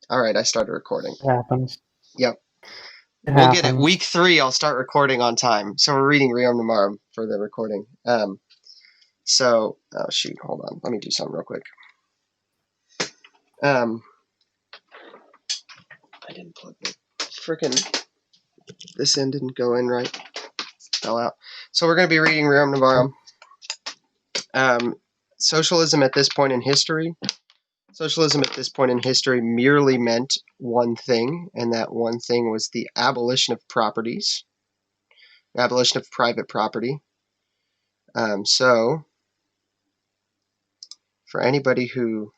All right, I started recording. It happens. Yep. It We'll get it. happens. Week 3, I'll start recording on time. So we're reading Rerum Novarum for the recording. Oh shoot, hold on. Let me do something real quick. Um, I didn't plug the freaking. This end didn't go in right. Fell out. So we're going to be reading Rerum Novarum. Socialism at this point in history. Socialism at this point in history merely meant one thing, and that one thing was the abolition of properties, abolition of private property. So, for anybody who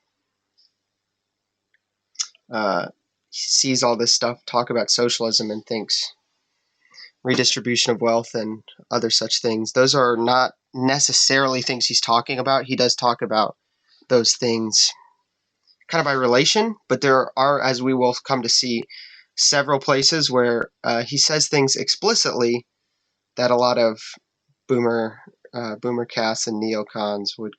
sees all this stuff talk about socialism and thinks redistribution of wealth and other such things, those are not necessarily things he's talking about. He does talk about those things kind of by relation, but there are, as we will come to see, several places where he says things explicitly that a lot of boomer casts and neocons would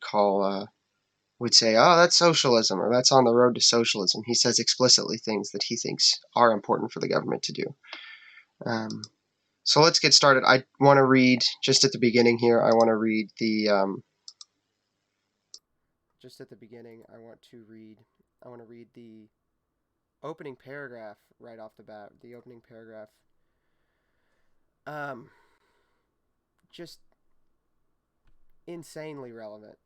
say, oh, that's socialism, or that's on the road to socialism. He says explicitly things that he thinks are important for the government to do. So let's get started. I want to read, just at the beginning here, I want to read just at the beginning, I want to read the opening paragraph right off the bat. The opening paragraph. Just insanely relevant.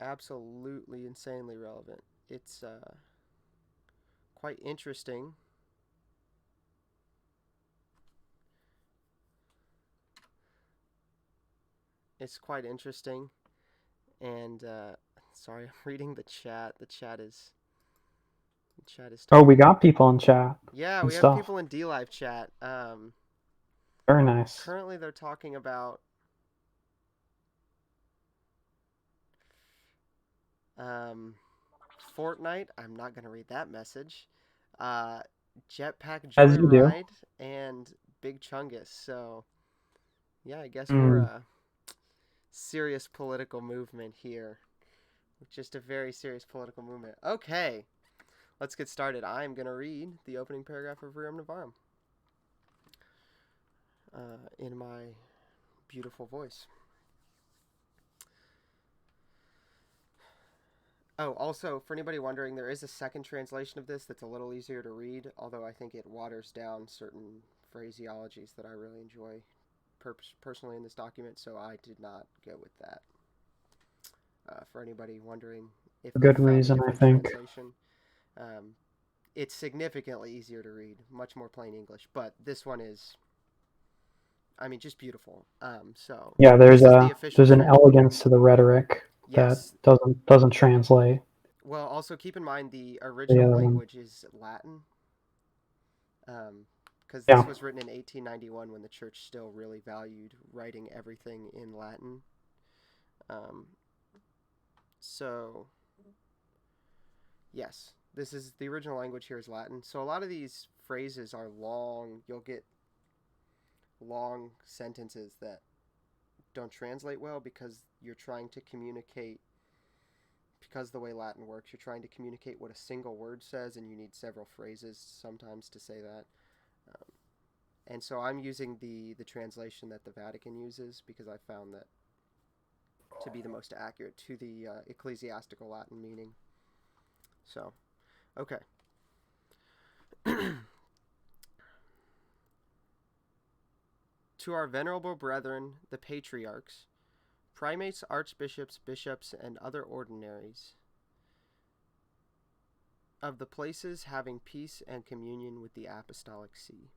Absolutely insanely relevant. It's quite interesting. It's quite interesting, and sorry, I'm reading the chat. The chat is Oh, we talking. got people in chat Yeah, and we have stuff. people in D Live chat. Very nice. Currently they're talking about um, Fortnite. I'm not gonna read that message. Uh, Jetpack As you do. Joyride and Big Chungus. So yeah, I guess we're Mm. a serious political movement here. Just a very serious political movement. Okay, let's get started. I'm gonna read the opening paragraph of Rerum Novarum in my beautiful voice. Oh, also, for anybody wondering, there is a second translation of this that's a little easier to read, although I think it waters down certain phraseologies that I really enjoy personally in this document, so I did not go with that. For anybody wondering if For they good found a reason, I different think. translation, um, it's significantly easier to read, much more plain English, but this one is, I mean, just beautiful. So Yeah, this is the official there's an translation. elegance to the rhetoric that Yes. doesn't translate Well, also keep in mind the the original other one. language is Latin, because this Yeah. was written in 1891 when the church still really valued writing everything in Latin. Um, so, yes, this is the original language here is Latin. So a lot of these phrases are long. You'll get long sentences that don't translate well because you're trying to communicate. Because the way Latin works, you're trying to communicate what a single word says, and you need several phrases sometimes to say that. Um, and so I'm using the translation that the Vatican uses because I found that to be the most accurate to the ecclesiastical Latin meaning. So, okay. To our venerable brethren, the patriarchs, primates, archbishops, bishops, and other ordinaries of the places having peace and communion with the apostolic see.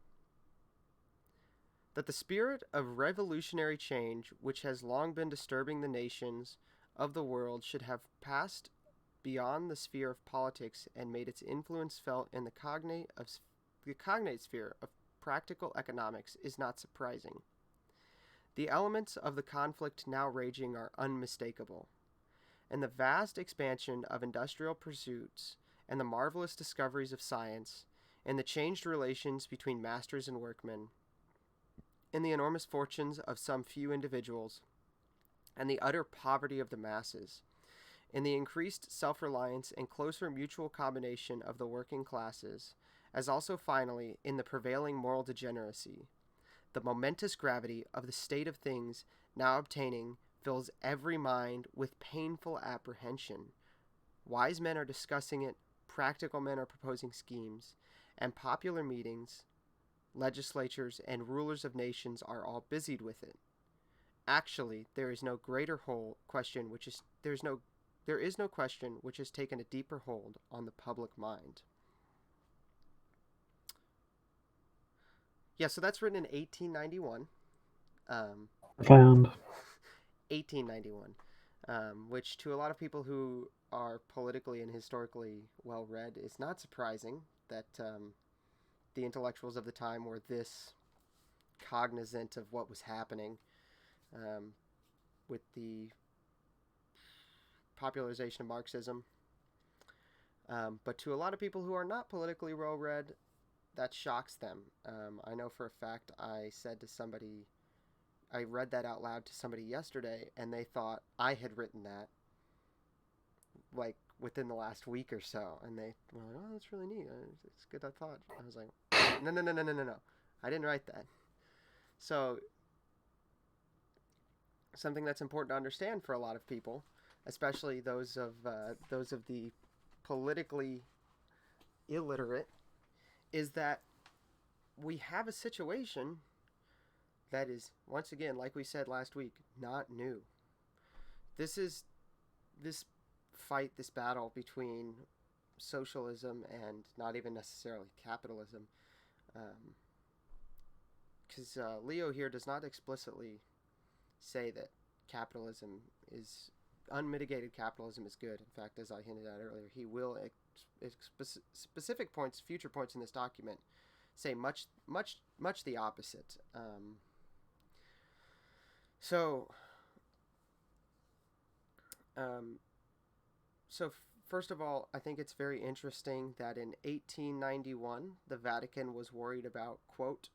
That the spirit of revolutionary change, which has long been disturbing the nations of the world, should have passed beyond the sphere of politics and made its influence felt in the cognate sphere of practical economics is not surprising. The elements of the conflict now raging are unmistakable, and the vast expansion of industrial pursuits and the marvelous discoveries of science and the changed relations between masters and workmen and the enormous fortunes of some few individuals and the utter poverty of the masses in the increased self-reliance and closer mutual combination of the working classes, as also finally in the prevailing moral degeneracy. The momentous gravity of the state of things now obtaining fills every mind with painful apprehension. Wise men are discussing it, practical men are proposing schemes, and popular meetings, legislatures, and rulers of nations are all busied with it. Actually, there is no question which has taken a deeper hold on the public mind. Yeah, so that's written in 1891. Found. 1891, which to a lot of people who are politically and historically well read is not surprising that the intellectuals of the time were this cognizant of what was happening with the popularization of Marxism. But to a lot of people who are not politically well read, that shocks them. I know for a fact I read that out loud to somebody yesterday, and they thought I had written that, like, within the last week or so. And they were like, oh, that's really neat. It's good, I thought. I was like, no. I didn't write that. So, something that's important to understand for a lot of people, especially those of the politically illiterate, is that we have a situation that is, once again, like we said last week, not new. This battle between socialism and not even necessarily capitalism, because Leo here does not explicitly say that unmitigated capitalism is good. In fact, as I hinted at earlier, he will specific points, future points in this document, say much the opposite. So first of all, I think it's very interesting that in 1891, the Vatican was worried about, quote,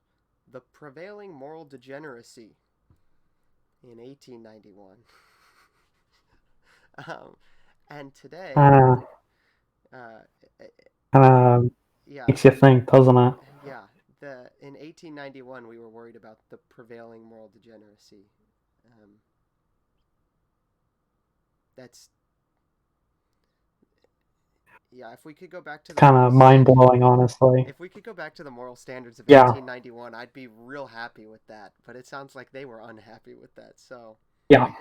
the prevailing moral degeneracy in 1891. And today, yeah, makes you think, doesn't it? Yeah, in 1891 we were worried about the prevailing moral degeneracy. If we could go back to kind of mind-blowing, honestly. If we could go back to the moral standards of 1891, I'd be real happy with that. But it sounds like they were unhappy with that. So yeah.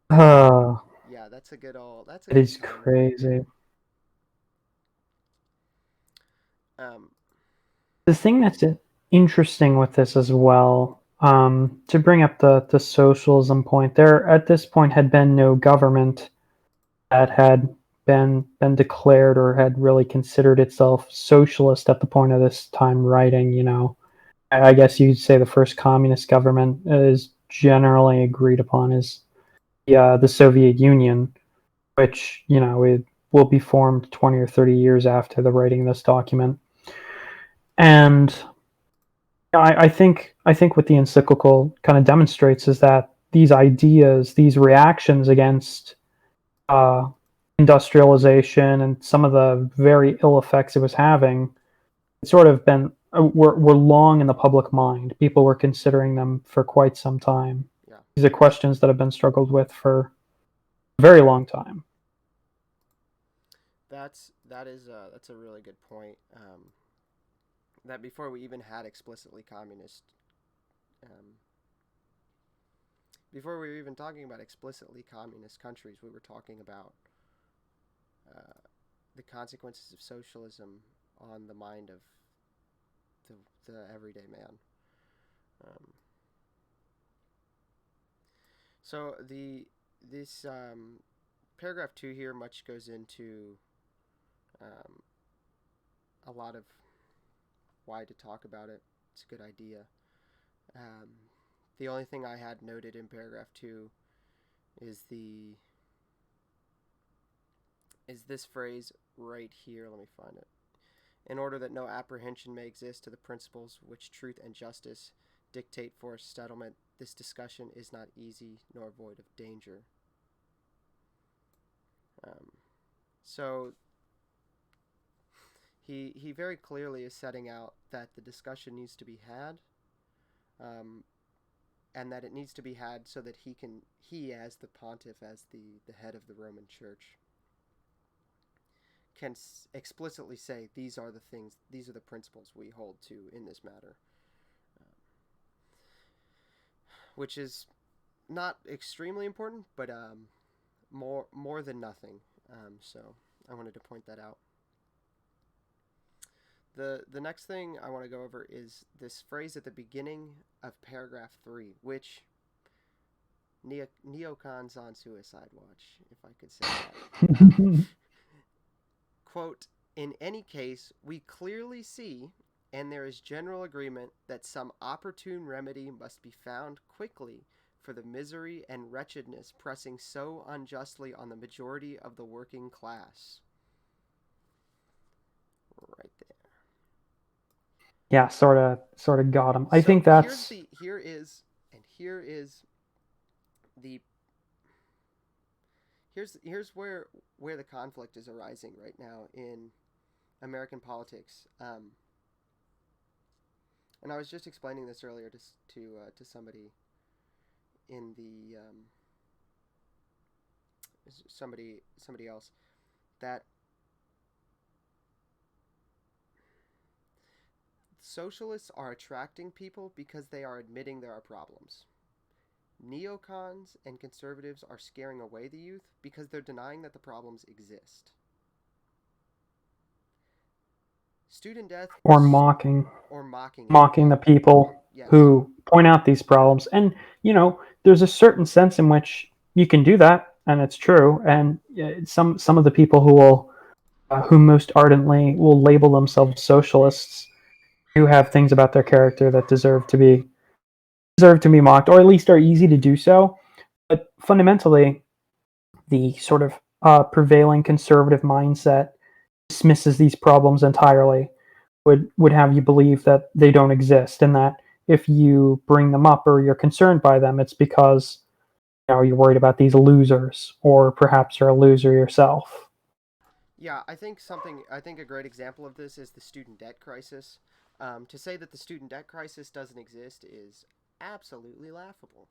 That's a good old. It is crazy. The thing that's interesting with this as well, to bring up the socialism point, there at this point had been no government that had been declared or had really considered itself socialist at the point of this time writing. I guess you'd say the first communist government is generally agreed upon as the Soviet Union, which it will be formed 20 or 30 years after the writing of this document. And I think what the encyclical kind of demonstrates is that these ideas, these reactions against industrialization and some of the very ill effects it was having, it's sort of been were long in the public mind. People were considering them for quite some time. Yeah. These are questions that have been struggled with for a very long time. That's a really good point. That before we even had explicitly communist, before we were even talking about explicitly communist countries, we were talking about the consequences of socialism on the mind of the everyday man. So this paragraph 2 here much goes into a lot of why to talk about it. It's a good idea. The only thing I had noted in paragraph 2 is this phrase right here. Let me find it. In order that no apprehension may exist to the principles which truth and justice dictate for settlement, this discussion is not easy nor void of danger. So he very clearly is setting out that the discussion needs to be had, and that it needs to be had so that he as the pontiff, as the head of the Roman Church, can explicitly say these are the things, these are the principles we hold to in this matter, which is not extremely important, but more than nothing. So I wanted to point that out. The next thing I want to go over is this phrase at the beginning of paragraph 3, which neocons on suicide watch, if I could say that. Quote, in any case, we clearly see, and there is general agreement, that some opportune remedy must be found quickly for the misery and wretchedness pressing so unjustly on the majority of the working class. Right there. Yeah, sort of got him. I So think that's here is the here's where the conflict is arising right now in American politics. And I was just explaining this earlier to somebody in the somebody else, that socialists are attracting people because they are admitting there are problems. Neocons and conservatives are scaring away the youth because they're denying that the problems exist. Student death or mocking it. the people Yes. who point out these problems. And there's a certain sense in which you can do that, and it's true. And some of the people who most ardently will label themselves socialists do have things about their character that deserve to be mocked, or at least are easy to do so. But fundamentally, the sort of prevailing conservative mindset dismisses these problems entirely, would have you believe that they don't exist, and that if you bring them up or you're concerned by them, it's because you're worried about these losers, or perhaps you're a loser yourself. Yeah, I think a great example of this is the student debt crisis. To say that the student debt crisis doesn't exist is absolutely laughable.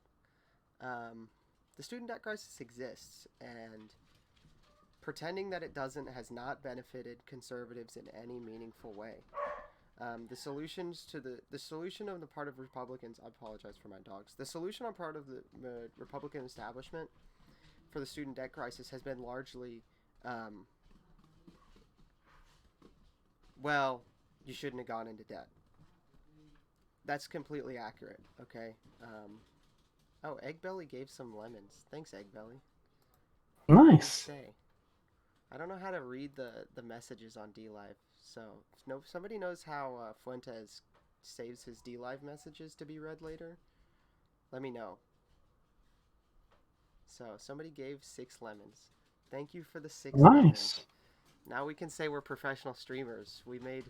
The student debt crisis exists, and pretending that it doesn't has not benefited conservatives in any meaningful way. The solution on the part of Republicans, I apologize for my dogs. The solution on part of the Republican establishment for the student debt crisis has been largely, well, you shouldn't have gone into debt. That's completely accurate. Okay. Oh, Egg Belly gave some lemons. Thanks, Egg Belly. Nice. I don't know how to read the messages on DLive, so if somebody knows how Fuentes saves his DLive messages to be read later, let me know. So somebody gave 6 lemons. Thank you for the 6 lemons. Now we can say we're professional streamers. We've made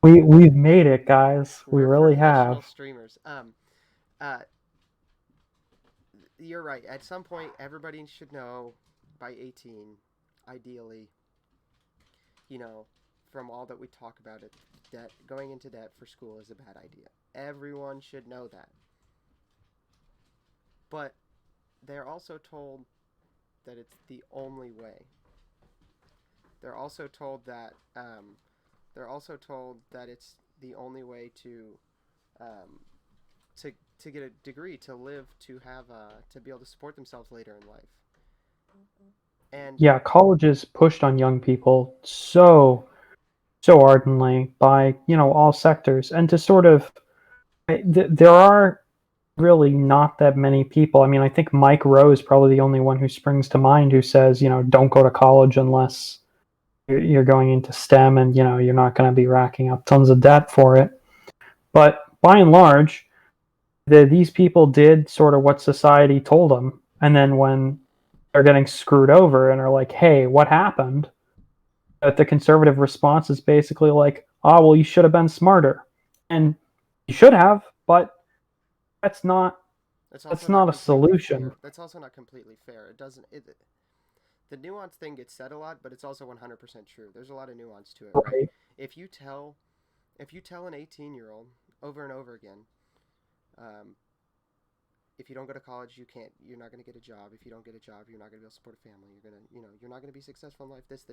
it, guys. We really have. Professional streamers. You're right. At some point, everybody should know by 18, ideally, from all that we talk about it, that going into debt for school is a bad idea. Everyone should know that. But they're also told that it's the only way. They're also told that it's the only way to get a degree, to live, to have to be able to support themselves later in life. And yeah, colleges pushed on young people so ardently by all sectors, and to sort of there are really not that many people. I mean, I think Mike Rowe is probably the only one who springs to mind who says, don't go to college unless you're going into STEM, and you're not going to be racking up tons of debt for it. But by and large, these people did sort of what society told them, and then when they're getting screwed over and are like, hey, what happened? The conservative response is basically like, oh, well, you should have been smarter. And you should have, but that's not a solution. That's also not completely fair. the nuance thing gets said a lot, but it's also 100% true. There's a lot of nuance to it, right? Right. If you tell an 18-year-old over and over again, um, if you don't go to college, you're not going to get a job. If you don't get a job, you're not going to be able to support a family. You're not going to be successful in life. This.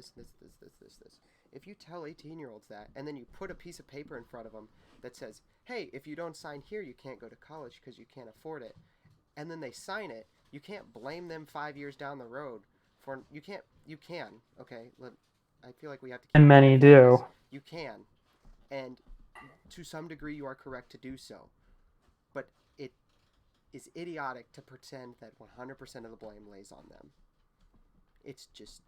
If you tell 18-year-olds that, and then you put a piece of paper in front of them that says, hey, if you don't sign here, you can't go to college because you can't afford it. And then they sign it, you can't blame them 5 years down the road for, you can, okay? I feel like we have to keep And many careful on this. do. You can. And to some degree, you are correct to do so. But it is idiotic to pretend that 100% of the blame lays on them. It's just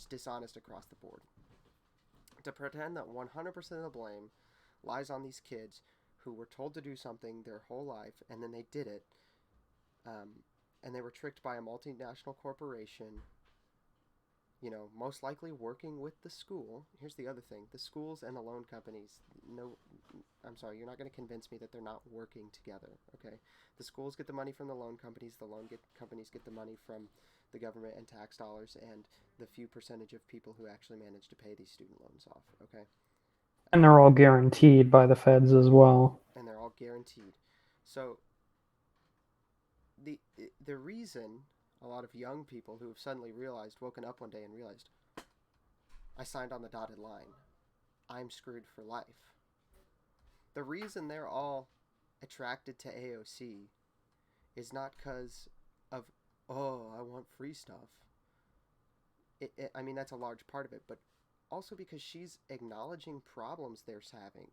dishonest across the board. To pretend that 100% of the blame lies on these kids who were told to do something their whole life and then they did it, and they were tricked by a multinational corporation, most likely working with the school. Here's the other thing. The schools and the loan companies, no, I'm sorry, you're not going to convince me that they're not working together, okay? The schools get the money from the loan companies. The companies get the money from the government and tax dollars and the few percentage of people who actually manage to pay these student loans off, okay? And they're all guaranteed by the feds as well. And they're all guaranteed. So the reason a lot of young people who have suddenly woken up one day and realized, I signed on the dotted line, I'm screwed for life. The reason they're all attracted to AOC is not because of, oh, I want free stuff. I mean, that's a large part of it, but also because she's acknowledging problems they're having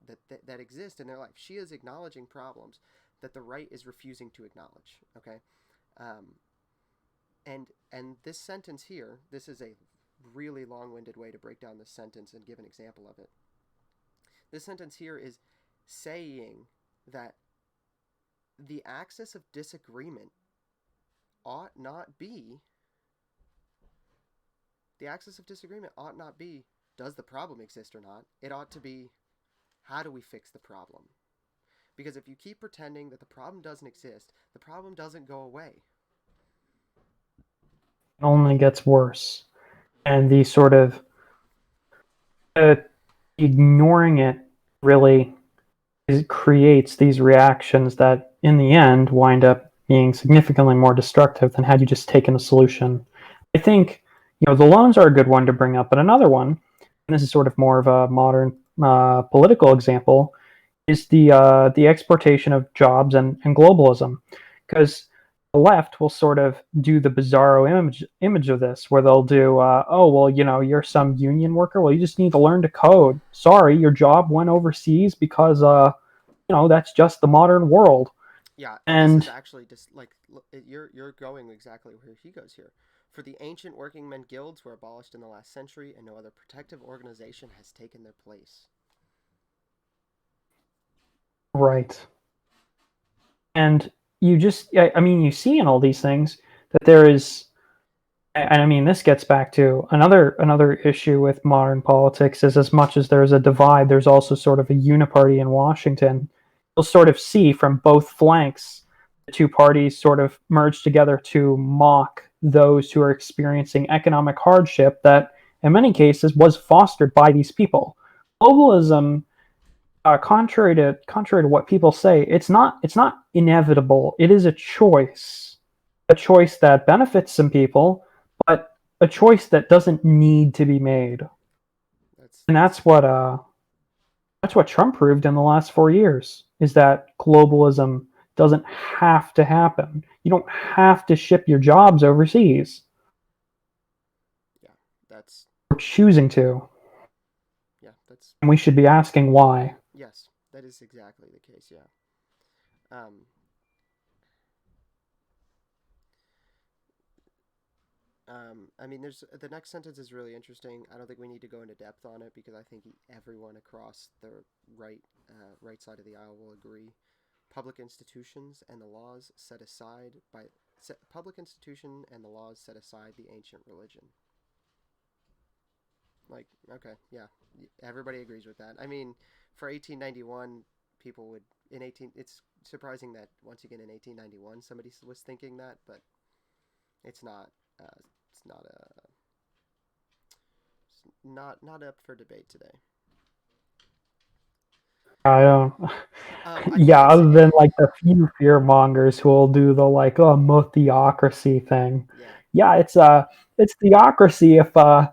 that exist in their life. She is acknowledging problems that the right is refusing to acknowledge, okay? And this sentence here, this is a really long-winded way to break down this sentence and give an example of it. This sentence here is saying that the axis of disagreement ought not be, does the problem exist or not? It ought to be, how do we fix the problem? Because if you keep pretending that the problem doesn't exist, the problem doesn't go away. It only gets worse. And the sort of ignoring it really creates these reactions that in the end wind up being significantly more destructive than had you just taken a solution. I think, the loans are a good one to bring up, but another one, and this is sort of more of a modern political example, is the exportation of jobs and globalism. Because the left will sort of do the bizarro image of this, where they'll do, oh, well, you're some union worker. Well, you just need to learn to code. Sorry, your job went overseas because, that's just the modern world. Yeah, And this is actually just like, you're going exactly where he goes here. For the ancient workingmen guilds were abolished in the last century, and no other protective organization has taken their place. right. And you just, you see in all these things that there is, and I mean, this gets back to another issue with modern politics is as much as there's a divide, there's also sort of a uniparty in Washington. You'll sort of see from both flanks, the two parties sort of merge together to mock those who are experiencing economic hardship that, in many cases, was fostered by these people. Globalism, contrary to what people say, it's not inevitable. It is a choice that benefits some people, but a choice that doesn't need to be made. And that's what Trump proved in the last 4 years, is that globalism doesn't have to happen. You don't have to ship your jobs overseas. Yeah, that's... We're choosing to. Yeah, that's... And we should be asking why. Yes, that is exactly the case, yeah. I mean, the next sentence is really interesting. I don't think we need to go into depth on it because I think everyone across the right side of the aisle will agree. Public institutions and the laws set aside the ancient religion. Like, okay, yeah, everybody agrees with that. I mean, for 1891, people would it's surprising that once again in 1891 somebody was thinking that, but It's not. It's not a. It's not up for debate today. I don't. I Yeah, can other say. than like the few fear mongers who will do the like theocracy thing. Yeah. Yeah, it's theocracy if I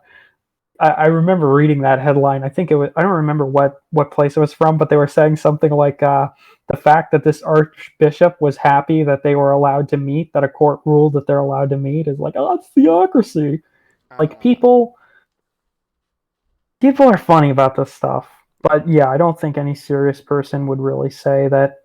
remember reading that headline. I think it was, I don't remember what place it was from, but they were saying something like the fact that this archbishop was happy that they were allowed to meet, that a court ruled that they're allowed to meet, is like, oh, that's theocracy. Like Uh. people are funny about this stuff. But yeah, I don't think any serious person would really say that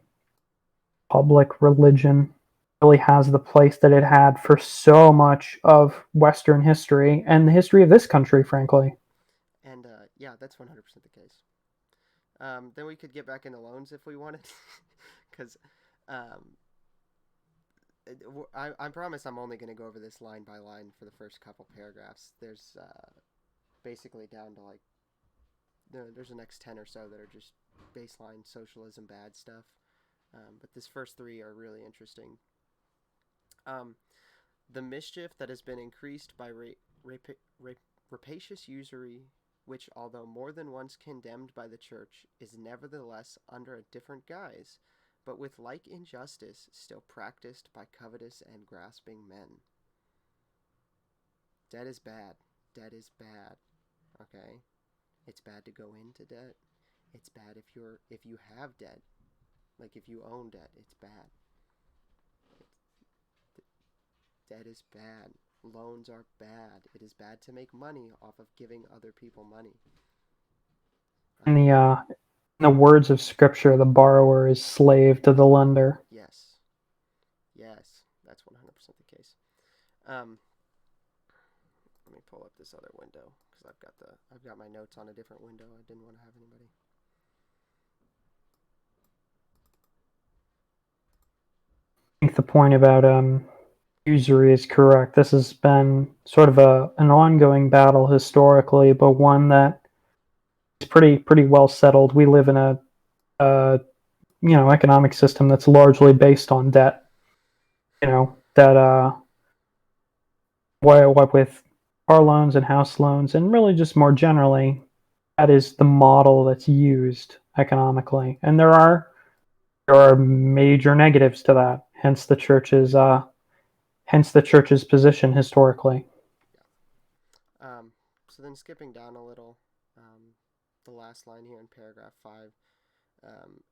public religion really has the place that it had for so much of Western history and the history of this country, frankly. And yeah, that's 100% the case. Then we could get back into loans if we wanted, because um, I promise I'm only going to go over this line by line for the first couple paragraphs. There's basically down to like there's the next 10 or so that are just baseline socialism bad stuff. But this first three are really interesting. Um, the mischief that has been increased by rapacious usury, which, although more than once condemned by the church, is nevertheless under a different guise, but with like injustice still practiced by covetous and grasping men. Debt is bad. Debt is bad. Okay? It's bad to go into debt. It's bad if you have debt. Like if you own debt, it's bad. Debt is bad. Loans are bad. It is bad to make money off of giving other people money. In the words of scripture, the borrower is slave to the lender. Yes. Yes, that's 100% the case. Um, Let me pull up this other window because I've got my notes on a different window. I didn't want to have anybody. I think the point about usury is correct. This has been sort of an ongoing battle historically, but one that is pretty well settled. We live in a economic system that's largely based on debt. That what with car loans and house loans, and really just more generally, that is the model that's used economically. And there are major negatives to that. Hence the church's position historically. Yeah. So then skipping down a little, the last line here in paragraph 5,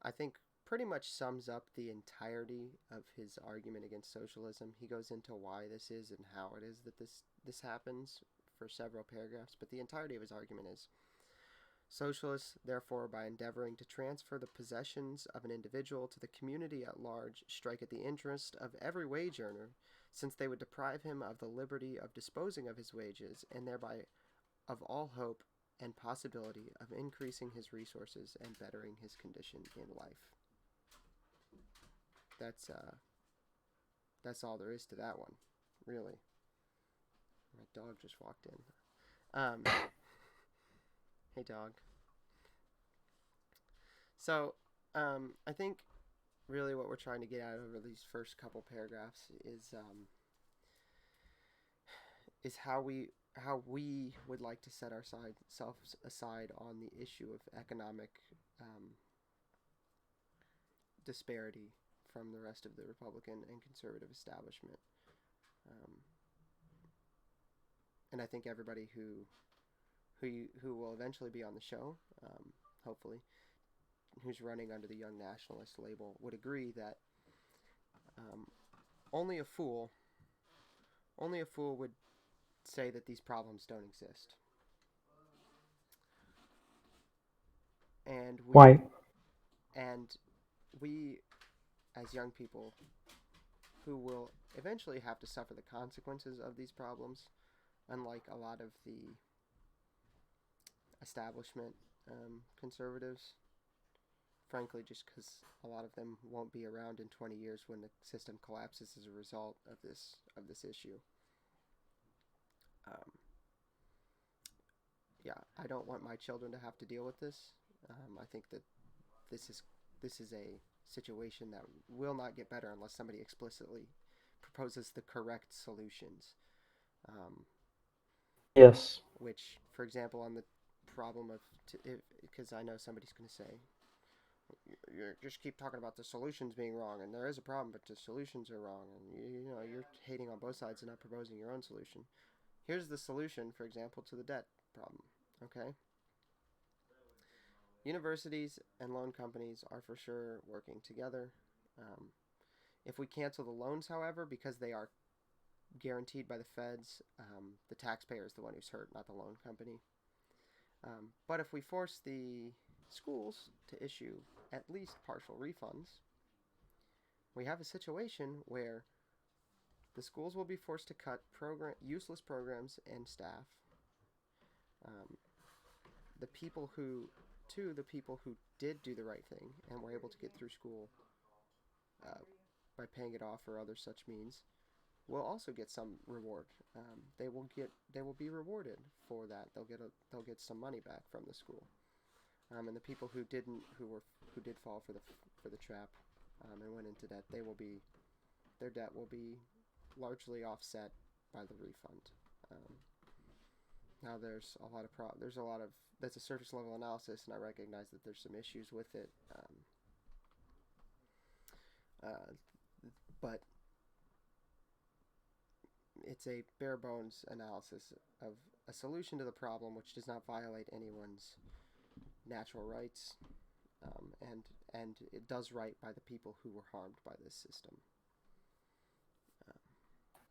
I think pretty much sums up the entirety of his argument against socialism. He goes into why this is and how it is that this happens for several paragraphs, but the entirety of his argument is: socialists, therefore, by endeavoring to transfer the possessions of an individual to the community at large, strike at the interest of every wage earner, since they would deprive him of the liberty of disposing of his wages, and thereby of all hope and possibility of increasing his resources and bettering his condition in life. That's all there is to that one, really. My dog just walked in. Hey, dog. So, I think really what we're trying to get out of these first couple paragraphs is how we would like to set ourselves aside on the issue of economic disparity from the rest of the Republican and conservative establishment. And I think everybody who will eventually be on the show, hopefully, who's running under the Young Nationalist label, would agree that only a fool would say that these problems don't exist. And Why? We as young people who will eventually have to suffer the consequences of these problems, unlike a lot of the establishment conservatives, frankly, just because a lot of them won't be around in 20 years when the system collapses as a result of this issue. Yeah, I don't want my children to have to deal with this. I think that this is a situation that will not get better unless somebody explicitly proposes the correct solutions. Yes. Which, for example, on the problem of, because I know somebody's going to say, you just keep talking about the solutions being wrong, and there is a problem, but the solutions are wrong, and you're hating on both sides and not proposing your own solution. Here's the solution, for example, to the debt problem. Okay, universities and loan companies are for sure working together. If we cancel the loans, however, because they are guaranteed by the feds, the taxpayer is the one who's hurt, not the loan company. But if we force the schools to issue at least partial refunds, we have a situation where the schools will be forced to cut useless programs and staff. The people who did do the right thing and were able to get through school by paying it off or other such means will also get some reward. They will be rewarded for that. They'll get some money back from the school. And the people who did fall for the trap and went into debt, their debt will be largely offset by the refund. Now there's a lot of that's a surface level analysis, and I recognize that there's some issues with it. But it's a bare bones analysis of a solution to the problem which does not violate anyone's natural rights, and it does right by the people who were harmed by this system.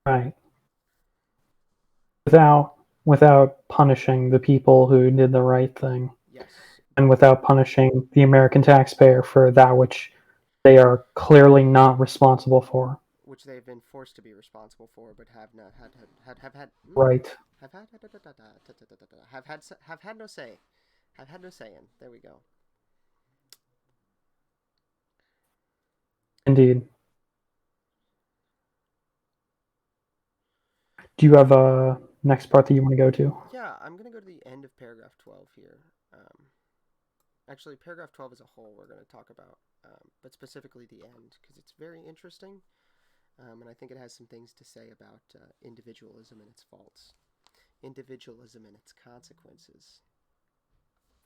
Right. Without punishing the people who did the right thing. Yes. And without punishing the American taxpayer for that which they are clearly not responsible for. Which they've been forced to be responsible for, but have not had right. Have had no say. Have had no say in. There we go. Indeed. Do you have a next part that you want to go to? Yeah, I'm going to go to the end of paragraph 12 here. Actually, paragraph 12 as a whole we're going to talk about, but specifically the end, because it's very interesting, and I think it has some things to say about individualism and its faults. Individualism and its consequences,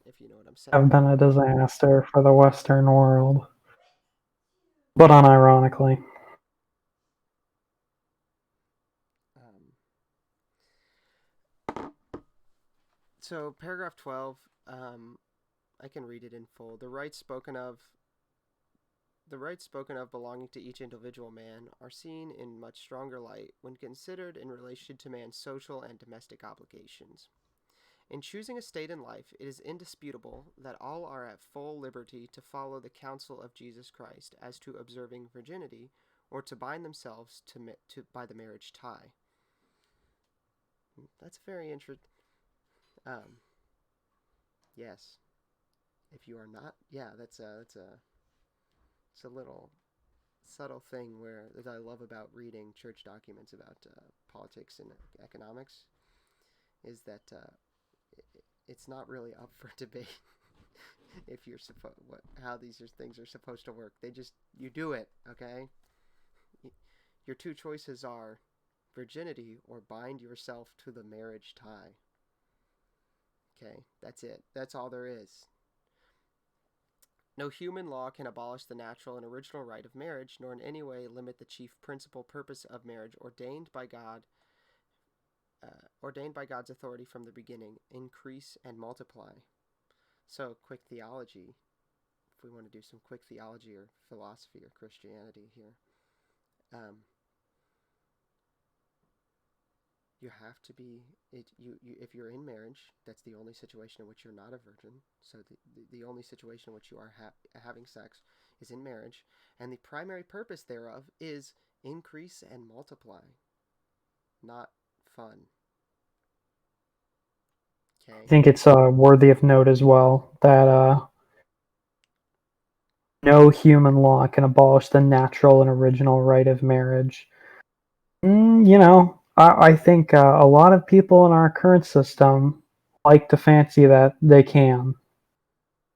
if you know what I'm saying. Have been a disaster for the Western world, but unironically. So paragraph 12, I can read it in full. The rights spoken of belonging to each individual man are seen in much stronger light when considered in relation to man's social and domestic obligations. In choosing a state in life, it is indisputable that all are at full liberty to follow the counsel of Jesus Christ as to observing virginity, or to bind themselves by the marriage tie. That's very interesting. Yes. If you are not, it's a little subtle thing that I love about reading church documents about politics and economics, is that it's not really up for debate if you're how these things are supposed to work. You do it, okay? Your two choices are virginity or bind yourself to the marriage tie. Okay, that's it. That's all there is. No human law can abolish the natural and original right of marriage, nor in any way limit the chief principal purpose of marriage ordained by God's authority from the beginning: increase and multiply. So, quick theology, if we want to do some quick theology or philosophy or Christianity here. You have to be, if you're in marriage, that's the only situation in which you're not a virgin. So the only situation in which you are having sex is in marriage. And the primary purpose thereof is increase and multiply, not fun. Okay. I think it's worthy of note as well that no human law can abolish the natural and original right of marriage. I think a lot of people in our current system like to fancy that they can.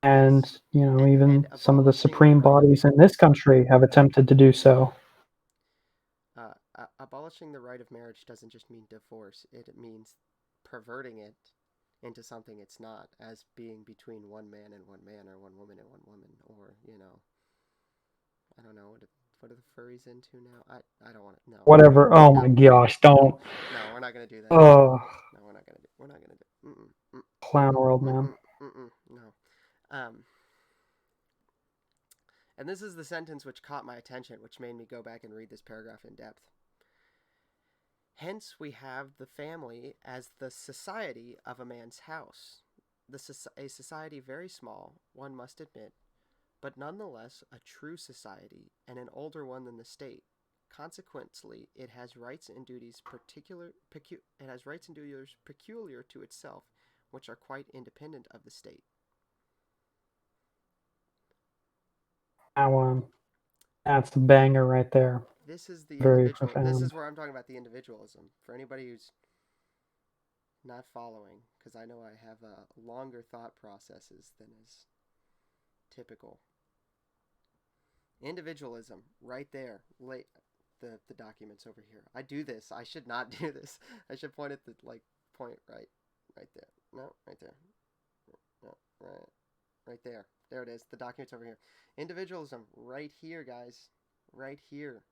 And, even some of the supreme bodies in this country have attempted to do so. abolishing the right of marriage doesn't just mean divorce. It means perverting it into something it's not, as being between one man and one man, or one woman and one woman, or, you know, I don't know, what are the furries into now? I don't want to, no. Whatever. Oh No. my gosh, don't. No, we're not going to do that. Oh, No, we're not going to do, clown world, man. no. And this is the sentence which caught my attention, which made me go back and read this paragraph in depth. Hence, we have the family as the society of a man's house. A society very small, one must admit, but nonetheless a true society, and an older one than the state. Consequently, it has rights and duties peculiar to itself, which are quite independent of the state. Now, that's the banger right there. This is the Very individual. This profound. is where I'm talking about the individualism. For anybody who's not following, because I know I have longer thought processes than is typical. Individualism, right there. The documents over here. I do this. I should not do this. I should point at the point right there. No, right there. No, right there. There it is. The documents over here. Individualism, right here, guys. Right here.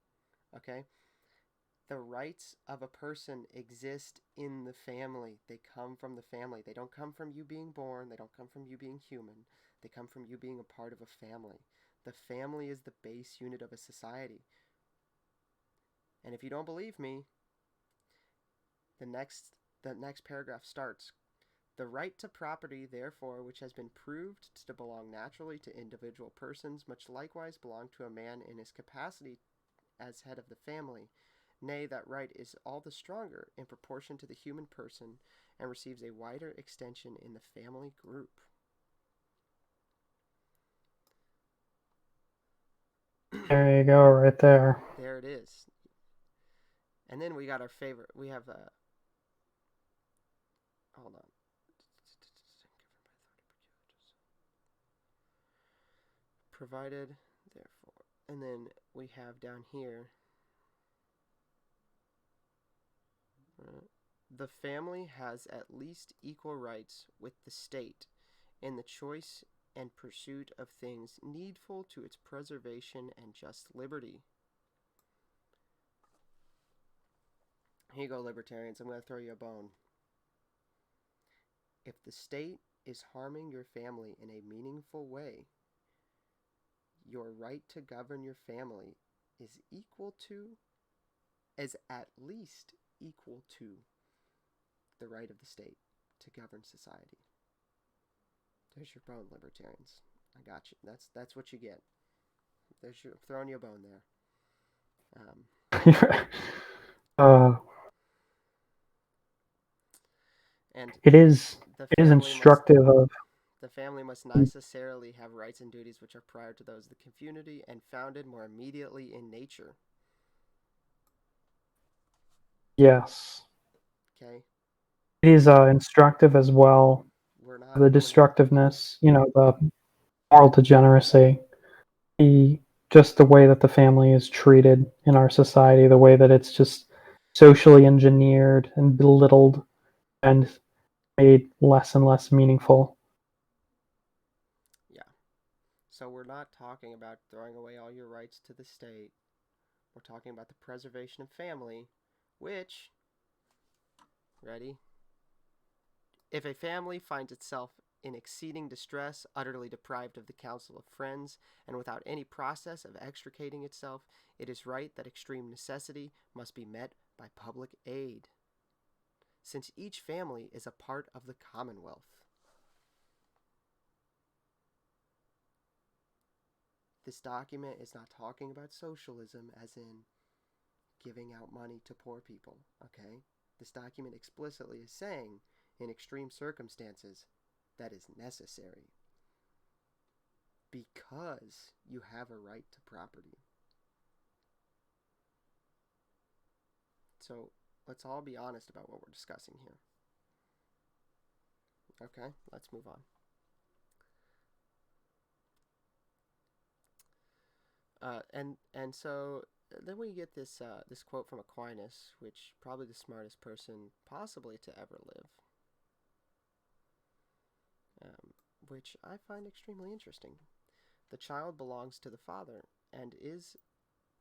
Okay? The rights of a person exist in the family. They come from the family. They don't come from you being born. They don't come from you being human. They come from you being a part of a family. The family is the base unit of a society. And if you don't believe me, the next paragraph starts. The right to property, therefore, which has been proved to belong naturally to individual persons, must likewise belong to a man in his capacity as head of the family. Nay, that right is all the stronger in proportion to the human person, and receives a wider extension in the family group. There you go, right there. There it is. And then we got our favorite. We have hold on. Provided, therefore. And then we have down here, the family has at least equal rights with the state in the choice and pursuit of things needful to its preservation and just liberty. Here you go, libertarians. I'm going to throw you a bone. If the state is harming your family in a meaningful way, your right to govern your family is at least equal to the right of the state to govern society. There's your bone, libertarians. I got you. That's what you get. I'm throwing you a bone there. And it is instructive of. The family must necessarily have rights and duties which are prior to those of the community and founded more immediately in nature. Yes. Okay. It is instructive as well. The destructiveness, the moral degeneracy, just the way that the family is treated in our society, the way that it's just socially engineered and belittled and made less and less meaningful. Yeah. So we're not talking about throwing away all your rights to the state. We're talking about the preservation of family, which, ready? If a family finds itself in exceeding distress, utterly deprived of the counsel of friends, and without any process of extricating itself, it is right that extreme necessity must be met by public aid, since each family is a part of the commonwealth. This document is not talking about socialism as in giving out money to poor people, okay? This document explicitly is saying, in extreme circumstances, that is necessary because you have a right to property. So let's all be honest about what we're discussing here. Okay, let's move on. And so then we get this this quote from Aquinas, which probably the smartest person possibly to ever live, which I find extremely interesting. The child belongs to the father, and is,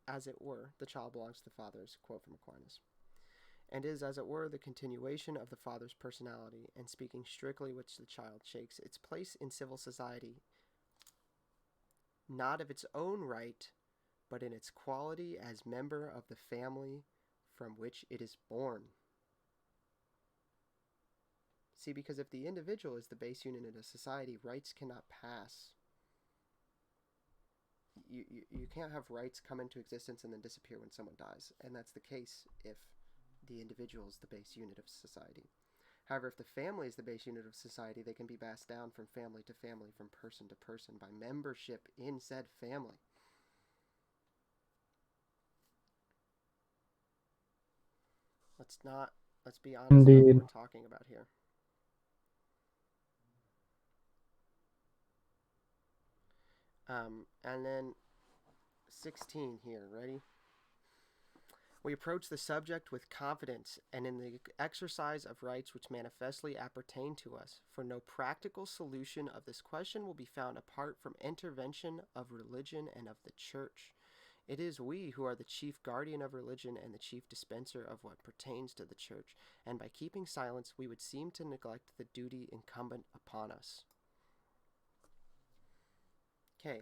as it were, the child belongs to the father, is a quote from Aquinas, and is, as it were, the continuation of the father's personality, and speaking strictly which the child shakes its place in civil society, not of its own right, but in its quality as member of the family from which it is born. See, because if the individual is the base unit of society, rights cannot pass. You can't have rights come into existence and then disappear when someone dies, and that's the case if the individual is the base unit of society. However, if the family is the base unit of society, they can be passed down from family to family, from person to person, by membership in said family. Let's be honest about what we're talking about here. And then 16 here, ready? We approach the subject with confidence and in the exercise of rights which manifestly appertain to us, for no practical solution of this question will be found apart from intervention of religion and of the church. It is we who are the chief guardian of religion and the chief dispenser of what pertains to the church, and by keeping silence we would seem to neglect the duty incumbent upon us. Okay.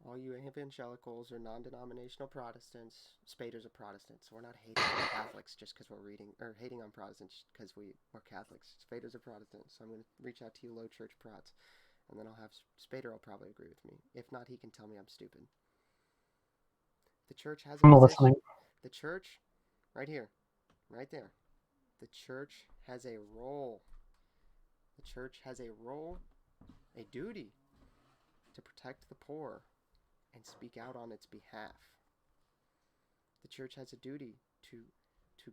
All you evangelicals or non-denominational Protestants, Spaders are Protestants. We're not hating on Catholics just because we're reading, or hating on Protestants because we're Catholics. Spaders are Protestants. So I'm going to reach out to you low church prots, and then I'll have Spader will probably agree with me. If not, he can tell me I'm stupid. The church has a I'm position. listening. The church, right here, right there. The church has a role. The church has a role, a duty to protect the poor and speak out on its behalf. The church has a duty to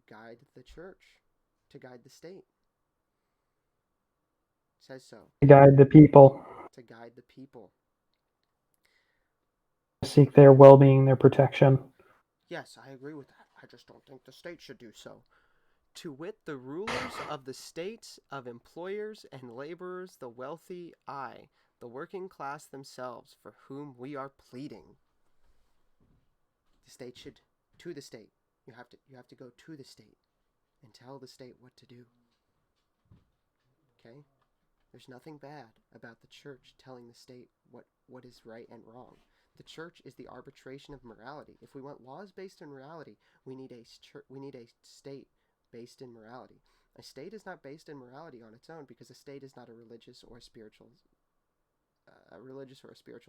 guide the church, to guide the state. It says so. To guide the people. To guide the people. To seek their well-being, their protection. Yes, I agree with that. I just don't think the state should do so. To wit, the rulers of the states, of employers and laborers, the wealthy, aye, the working class themselves, for whom we are pleading. The state should, to the state. You have to go to the state and tell the state what to do. Okay? There's nothing bad about the church telling the state what is right and wrong. The church is the arbitration of morality. If we want laws based in morality, we need a state based in morality. A state is not based in morality on its own because a state is not a religious or a spiritual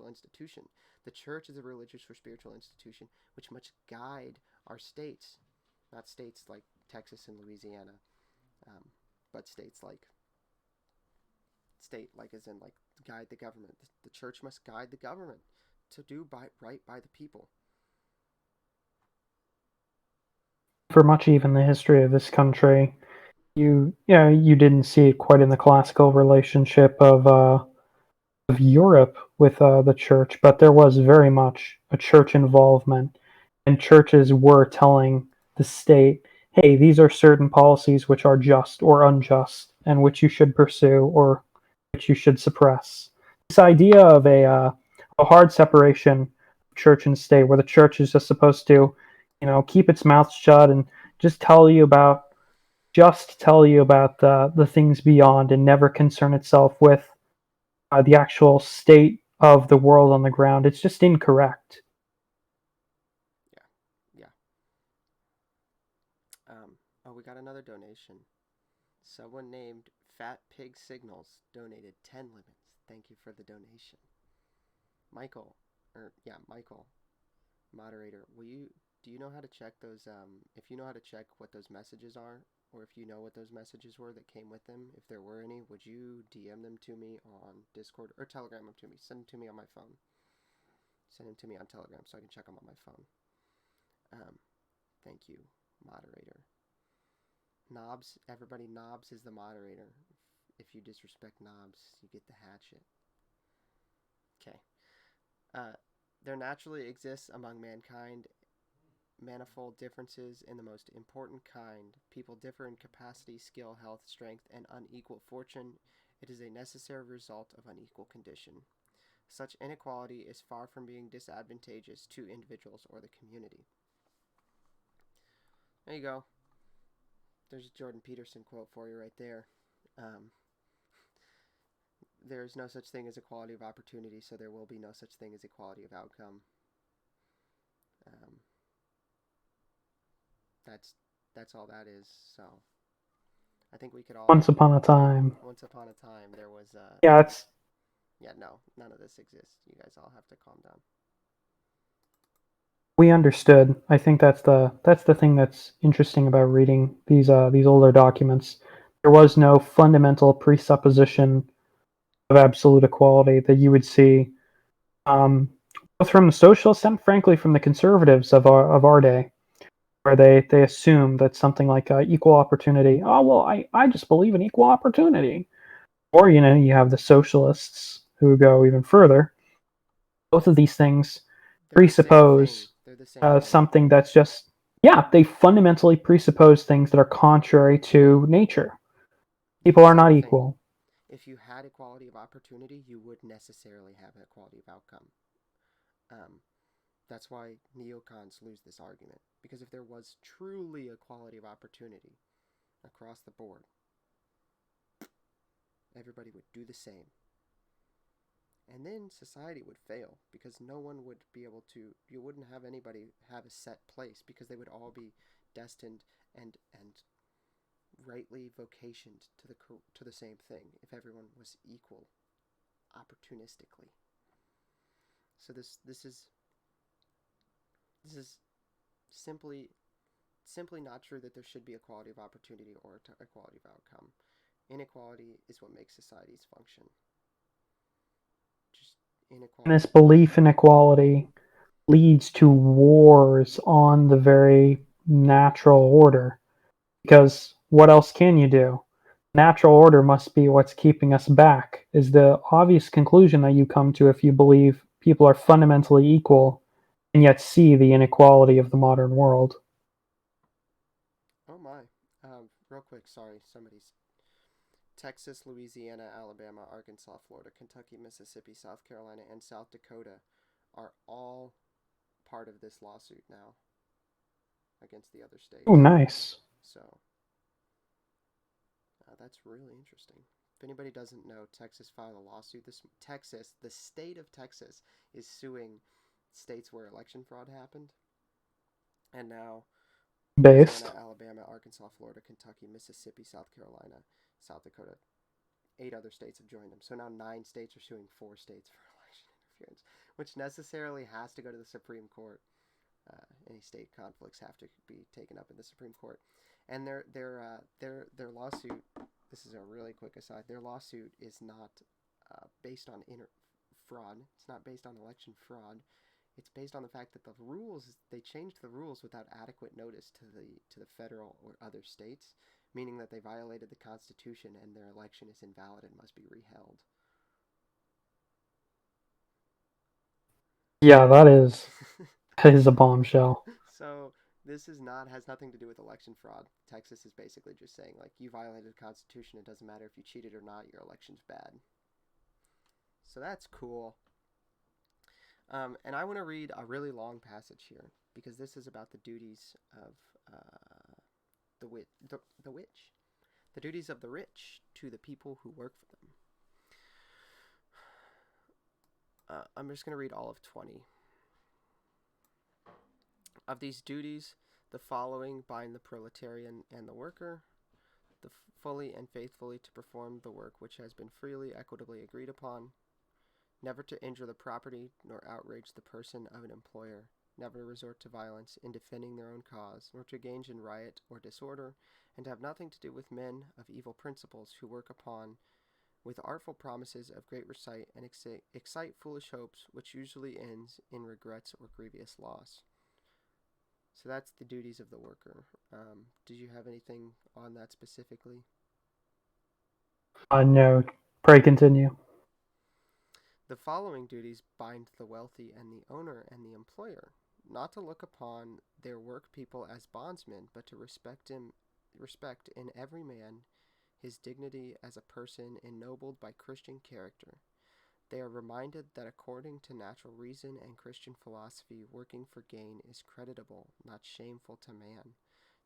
institution. The church is a religious or spiritual institution which must guide our states, not states like Texas and Louisiana, but states like as in like guide the government. The church must guide the government to do right by the people. For much even the history of this country, you didn't see it quite in the classical relationship of Europe with the church, but there was very much a church involvement, and churches were telling the state, hey, these are certain policies which are just or unjust, and which you should pursue or which you should suppress. This idea of a hard separation of church and state, where the church is just supposed to, keep its mouth shut and just tell you about the things beyond, and never concern itself with the actual state of the world on the ground. It's just incorrect. Yeah. Oh, we got another donation. Someone named Fat Pig Signals donated 10 limits. Thank you for the donation. Michael, moderator, do you know how to check those, if you know how to check what those messages are, or if you know what those messages were that came with them, if there were any, would you DM them to me on Discord, or Telegram them to me? Send them to me on my phone. Send them to me on Telegram so I can check them on my phone. Thank you, moderator. Knobs, everybody, Knobs is the moderator. If you disrespect Knobs, you get the hatchet. Okay. There naturally exists among mankind manifold differences in the most important kind. People differ in capacity, skill, health, strength, and unequal fortune. It is a necessary result of unequal condition. Such inequality is far from being disadvantageous to individuals or the community. There you go. There's a Jordan Peterson quote for you right there. There is no such thing as equality of opportunity, so there will be no such thing as equality of outcome. That's all that is. So I think we could all. Once upon a time. Once upon a time, there was. Yeah, it's. Yeah, no, none of this exists. You guys all have to calm down. We understood. I think that's the thing that's interesting about reading these older documents. There was no fundamental presupposition of absolute equality that you would see, both from the socialists and frankly from the conservatives of our day, where they assume that something like equal opportunity. Oh well, I just believe in equal opportunity. Or you have the socialists who go even further. Both of these things presuppose something that's just, they fundamentally presuppose things that are contrary to nature. People are not equal. If you had equality of opportunity, you would necessarily have equality of outcome. That's why neocons lose this argument. Because if there was truly equality of opportunity across the board, everybody would do the same. And then society would fail because no one would be able to, you wouldn't have anybody have a set place because they would all be destined and rightly vocationed to the same thing if everyone was equal opportunistically. So this is simply not true that there should be equality of opportunity or equality of outcome. Inequality is what makes societies function. And this belief in equality leads to wars on the very natural order. Because what else can you do? Natural order must be what's keeping us back, is the obvious conclusion that you come to if you believe people are fundamentally equal and yet see the inequality of the modern world. Oh my. Real quick, sorry, somebody's Texas, Louisiana, Alabama, Arkansas, Florida, Kentucky, Mississippi, South Carolina, and South Dakota are all part of this lawsuit now against the other states. Oh, nice. So that's really interesting. If anybody doesn't know, Texas filed a lawsuit. The state of Texas is suing states where election fraud happened. And now Louisiana, Alabama, Arkansas, Florida, Kentucky, Mississippi, South Carolina, South Dakota, 8 other states have joined them. So now 9 states are suing 4 states for election interference, which necessarily has to go to the Supreme Court. Any state conflicts have to be taken up in the Supreme Court. And their lawsuit, this is a really quick aside, their lawsuit is not based on fraud. It's not based on election fraud. It's based on the fact that they changed the rules without adequate notice to the federal or other states, meaning that they violated the Constitution and their election is invalid and must be reheld. Yeah, that is a bombshell. So this has nothing to do with election fraud. Texas is basically just saying, like, you violated the Constitution. It doesn't matter if you cheated or not. Your election's bad. So that's cool. And I want to read a really long passage here because this is about the duties of the witch. The duties of the rich to the people who work for them. I'm just going to read all of 20. Of these duties, the following bind the proletarian and the worker, fully and faithfully to perform the work which has been freely, equitably agreed upon, never to injure the property nor outrage the person of an employer, never to resort to violence in defending their own cause, nor to engage in riot or disorder, and to have nothing to do with men of evil principles who work upon with artful promises of great recite and excite foolish hopes, which usually ends in regrets or grievous loss. So that's the duties of the worker. Did you have anything on that specifically? No. Pray continue. The following duties bind the wealthy and the owner and the employer, not to look upon their work people as bondsmen, but to respect in every man his dignity as a person ennobled by Christian character. They are reminded that according to natural reason and Christian philosophy, working for gain is creditable, not shameful to man,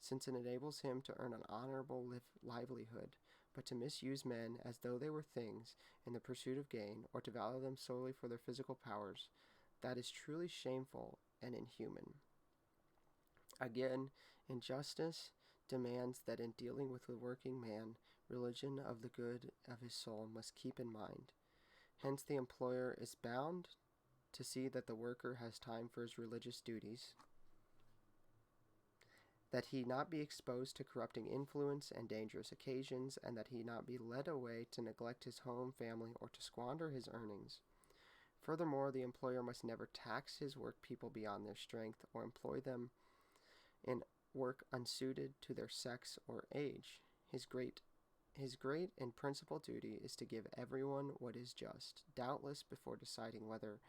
since it enables him to earn an honorable livelihood, but to misuse men as though they were things in the pursuit of gain, or to value them solely for their physical powers, that is truly shameful and inhuman. Again, injustice demands that in dealing with the working man, religion of the good of his soul must keep in mind. Hence, the employer is bound to see that the worker has time for his religious duties, that he not be exposed to corrupting influence and dangerous occasions, and that he not be led away to neglect his home, family, or to squander his earnings. Furthermore, the employer must never tax his work people beyond their strength, or employ them in work unsuited to their sex or age. His great and principal duty is to give everyone what is just. Doubtless, before deciding whether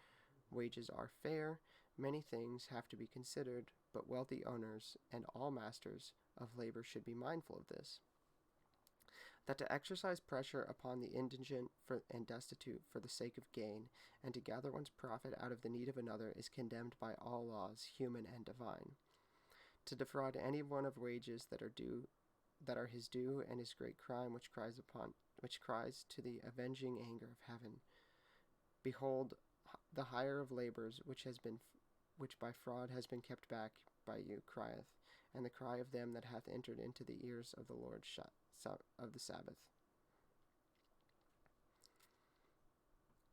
wages are fair, many things have to be considered, but wealthy owners and all masters of labor should be mindful of this. That to exercise pressure upon the indigent and destitute for the sake of gain, and to gather one's profit out of the need of another, is condemned by all laws, human and divine. To defraud any one of wages that are his due, and his great crime which cries to the avenging anger of heaven. Behold, the hire of labors which by fraud has been kept back by you crieth, and the cry of them that hath entered into the ears of the Lord of the Sabbath.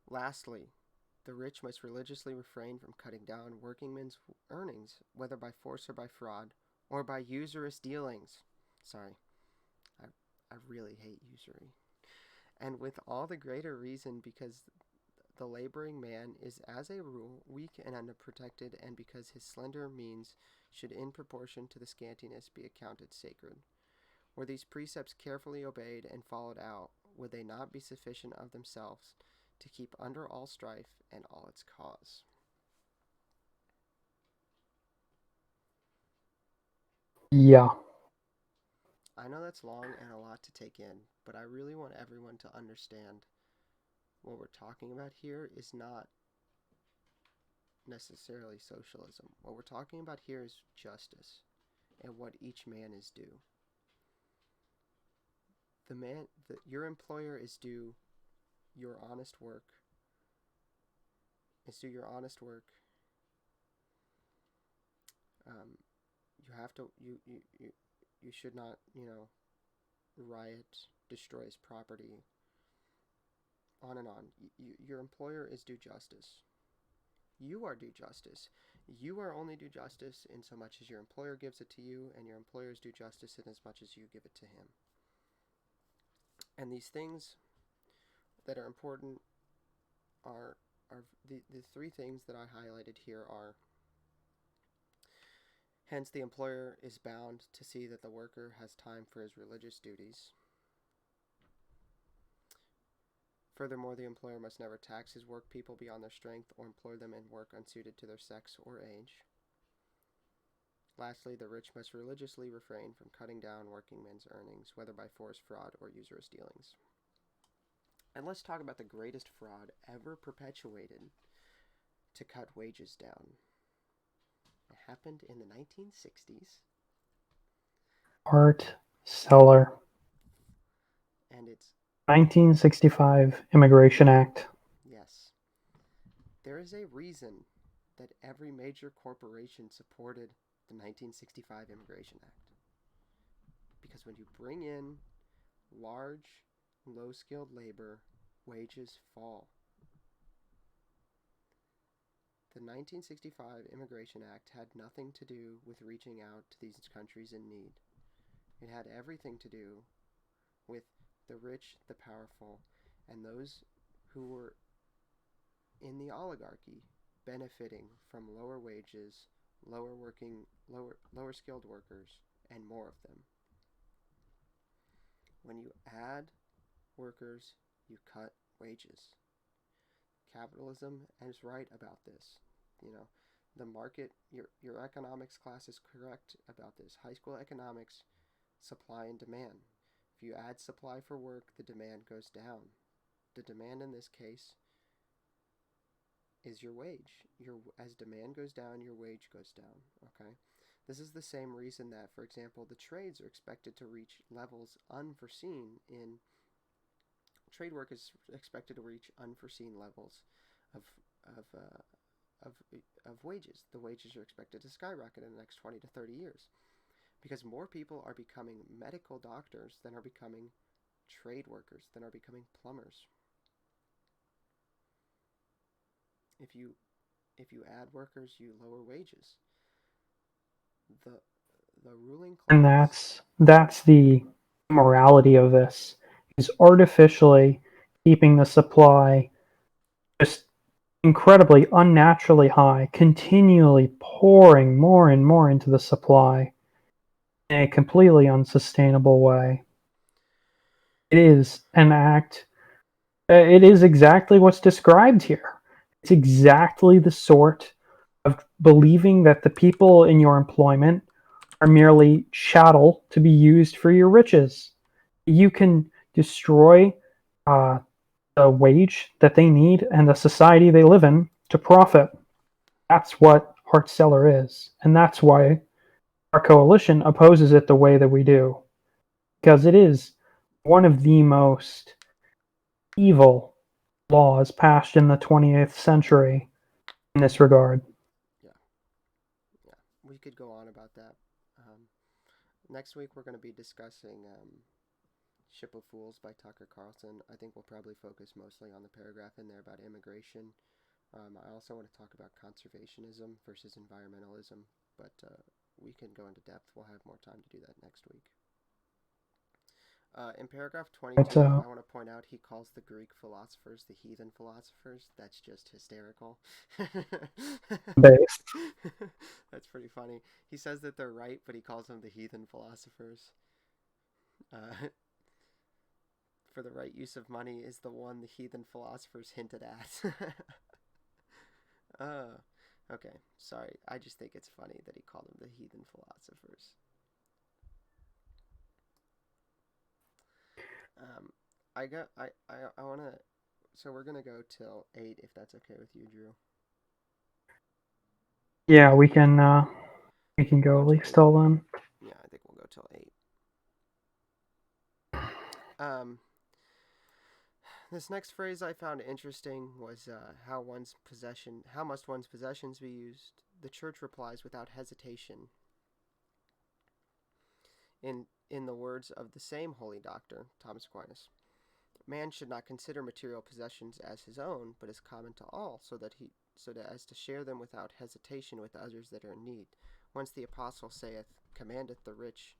Lastly, the rich must religiously refrain from cutting down workingmen's earnings, whether by force or by fraud, or by usurious dealings. Sorry, I really hate usury. And with all the greater reason, because the laboring man is as a rule weak and unprotected, and because his slender means should in proportion to the scantiness be accounted sacred. Were these precepts carefully obeyed and followed out, would they not be sufficient of themselves to keep under all strife and all its cause? Yeah. I know that's long and a lot to take in, but I really want everyone to understand what we're talking about here is not necessarily socialism. What we're talking about here is justice and what each man is due. Your employer is due your honest work. Is due your honest work. You have to. You should not. Riot, destroy his property. On and on. Your employer is due justice. You are due justice. You are only due justice in so much as your employer gives it to you, and your employer is due justice in as much as you give it to him. And these things that are important are the three things that I highlighted here are: hence, the employer is bound to see that the worker has time for his religious duties. Furthermore, the employer must never tax his work people beyond their strength, or employ them in work unsuited to their sex or age. Lastly, the rich must religiously refrain from cutting down working men's earnings, whether by force, fraud, or usurious dealings. And let's talk about the greatest fraud ever perpetuated to cut wages down. It happened in the 1960s. Art Seller. And it's 1965 Immigration Act. Yes. There is a reason that every major corporation supported the 1965 Immigration Act. Because when you bring in large, low-skilled labor, wages fall. The 1965 Immigration Act had nothing to do with reaching out to these countries in need. It had everything to do with the rich, the powerful, and those who were in the oligarchy benefiting from lower wages, lower skilled workers, and more of them. When you add workers, you cut wages. capitalism is right about this. You know, the market, your economics class is correct about this. High school economics, supply and demand. If you add supply for work, the demand goes down. The demand in this case is your wage. As demand goes down, your wage goes down. Okay, this is the same reason that, for example, the trades are expected to reach levels unforeseen in trade work is expected to reach unforeseen levels of of uh, of wages. The wages are expected to skyrocket in the next 20 to 30 years because more people are becoming medical doctors than are becoming trade workers, than are becoming plumbers. If you add workers, you lower wages. The the ruling And class. that's the morality of this, is artificially keeping the supply just incredibly unnaturally high, continually pouring more and more into the supply in a completely unsustainable way. It is an act, it is exactly what's described here. It's exactly the sort of believing that the people in your employment are merely chattel to be used for your riches. You can destroy uh, the wage that they need and the society they live in to profit. That's what Hart Celler is. And that's why our coalition opposes it the way that we do. Because it is one of the most evil laws passed in the 20th century in this regard. Yeah, yeah. We could go on about that. Um, Next week we're going to be discussing Ship of Fools by Tucker Carlson. I think we'll probably focus mostly on the paragraph in there about immigration. I also want to talk about conservationism versus environmentalism, but we can go into depth. We'll have more time to do that next week. In paragraph It's 22, I want to point out he calls the Greek philosophers the heathen philosophers. That's just hysterical. based. That's pretty funny. He says that they're right, but he calls them the heathen philosophers. For the right use of money is the one the heathen philosophers hinted at. Okay, sorry. I just think it's funny that he called them the heathen philosophers. I want to. So we're gonna go till 8, if that's okay with you, Drew. Yeah, we can go Go at till least 8. till then. Yeah, I think we'll go till 8. Um, this next phrase I found interesting was how must one's possessions be used? The church replies without hesitation. In the words of the same holy doctor, Thomas Aquinas, man should not consider material possessions as his own, but as common to all, so that as to share them without hesitation with others that are in need. Whence the apostle saith, commandeth the rich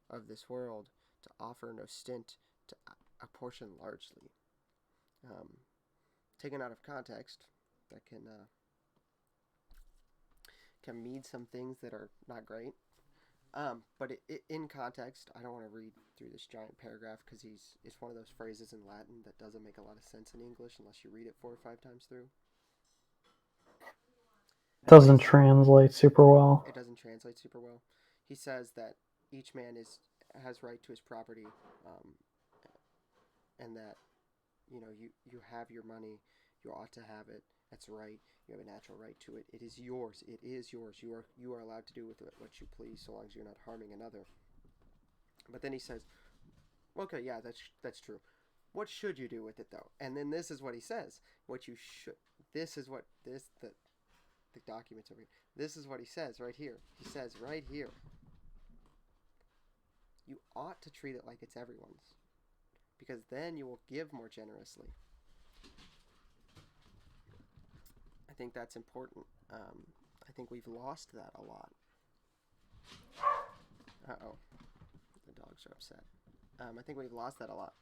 of this world to offer no stint, to apportion largely. Taken out of context, that can mean some things that are not great. But in context, I don't want to read through this giant paragraph because it's one of those phrases in Latin that doesn't make a lot of sense in English unless you read it 4 or 5 times through. It doesn't translate super well. It doesn't translate super well. He says that each man has right to his property, and that you have your money, you ought to have it. That's right. You have a natural right to it. It is yours. It is yours. You are allowed to do with it what you please, so long as you're not harming another. But then he says, okay, yeah, that's true. What should you do with it though? And then this is what he says. What you should. This is what the documents over here. This is what he says right here. He says right here. You ought to treat it like it's everyone's, because then you will give more generously. I think that's important. I think we've lost that a lot. Uh-oh. The dogs are upset. I think we've lost that a lot.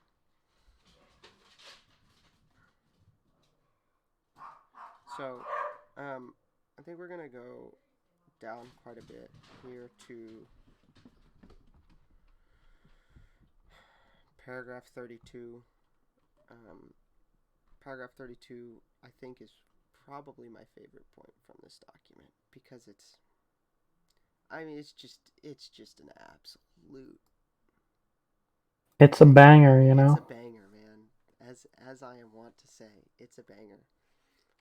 So, I think we're going to go down quite a bit here to paragraph 32. paragraph 32, I think, is probably my favorite point from this document because it's just an absolute. It's a banger, It's a banger, man. As I am wont to say, it's a banger.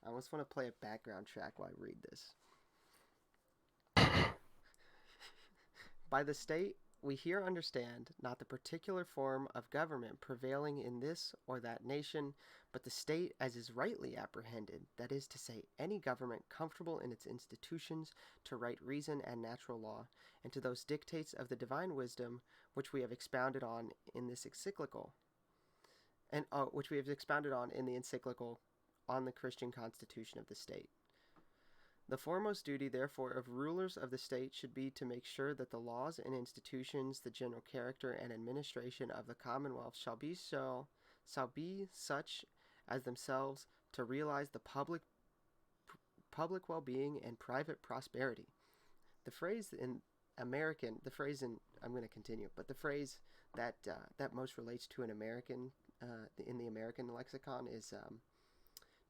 I almost want to play a background track while I read this. By the state, we here understand not the particular form of government prevailing in this or that nation, but the state as is rightly apprehended, that is to say, any government comfortable in its institutions to right reason and natural law, and to those dictates of the divine wisdom which we have expounded on in this encyclical, which we have expounded on the encyclical on the Christian constitution of the state. The foremost duty, therefore, of rulers of the state should be to make sure that the laws and institutions, the general character and administration of the commonwealth shall be such as themselves to realize the public well-being and private prosperity. The phrase in I'm going to continue, but the phrase that most relates to an American in the American lexicon is